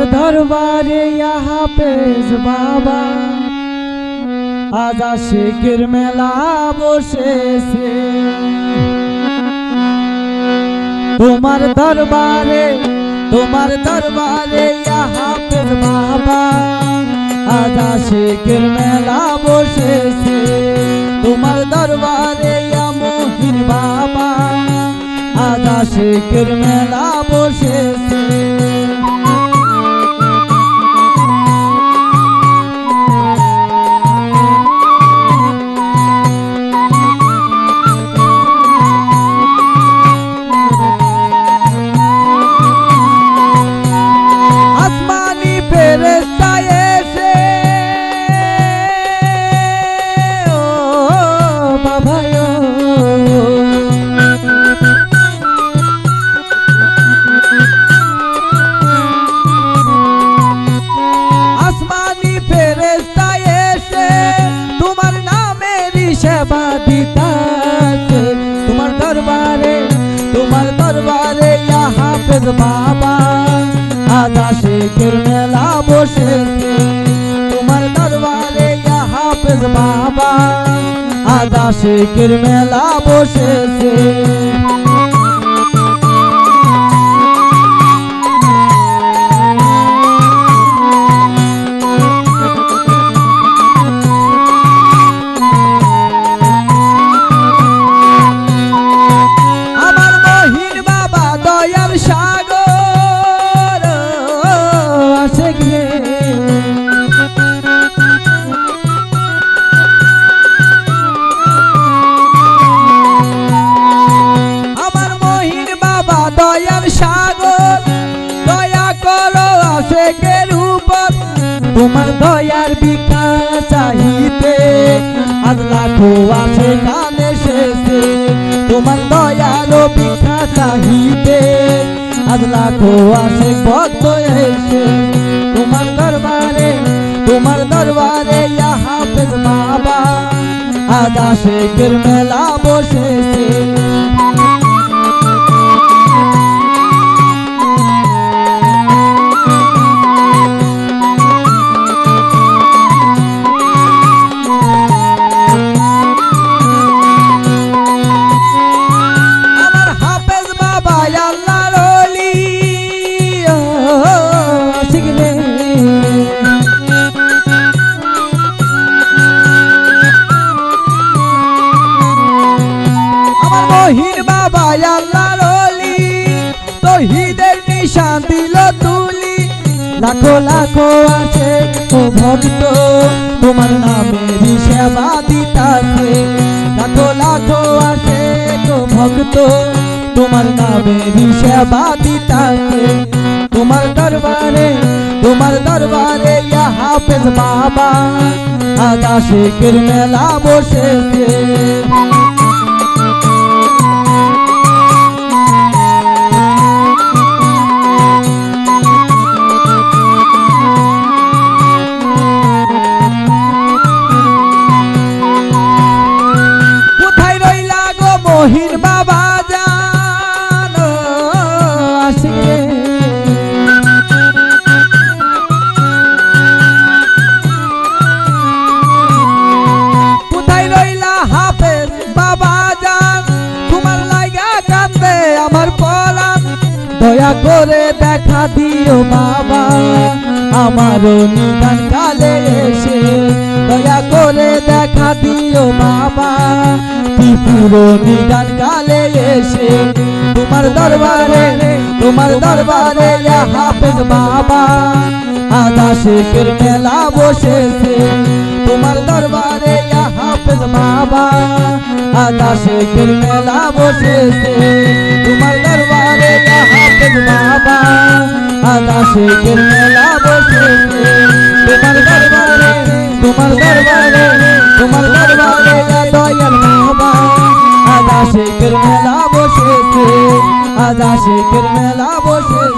তোমার দরবারে ইয়া হাফেজ বাবা, আজ আশিকের মেলা বসেছে। তোমার দরবারে ইয়া হাফেজ বাবা, আজ আশিকের মেলা বসেছে। তোমার দরবারে ইয়া মহিন বাবা, আজ আশিকের মেলা বসেছে। সেবা দিতাছে তোমার দরবারে ইয়া হাফেজ বাবা, আজ আশিকের মেলা বসেছে। তোমার দরবারে ইয়া হাফেজ বাবা, আজ আশিকের মেলা বসেছে। তোমার দয়ার বিকাশ চাহিতে আজ লাখো আসে গান এসেছে। তোমার দয়ার বিকাশ চাহিতে আজ লাখো আসে ভক্ত এসে। তোমার দরবারে ইয়া হাফেজ বাবা, আজ আশিকের মেলা বসেছে। তৌহিদের নিশান দিল তুলি, লাখো লাখো আছে ও ভক্ত তোমার নামের সেবা দিতাছে। লাখো লাখো আছে ও ভক্ত তোমার নামের সেবা দিতাছে। তোমার দরবারে ইয়া হাফেজ বাবা, আজ আশিকের মেলা বসেছে। মহিন বাবা জানো আসিকে, কোথায় রইলা হাফেজ বাবা জান, তোমার লাগা কান্দে আমার পরাণ। দয়া করে দেখা দিও বাবা আমারও নিদান কালে এসে। দয়া করে দেখা দিও বাবা পুরো নিদান কালে এসে। তোমার দরবারে ইয়া হাফেজ বাবা, আজ আশিকের মেলা বসেছে। তোমার দরবারে ইয়া হাফেজ বাবা, আজ আশিকের মেলা বসেছে। তোমার দরবারে ইয়া হাফেজ বাবা, আজ আশিকের মেলা বসেছে। তোমার দরবারে ইয়া দয়াল বাবা, আজ আশিকের মেলা বসেছে। আজ আশিকের মেলা বসেছে।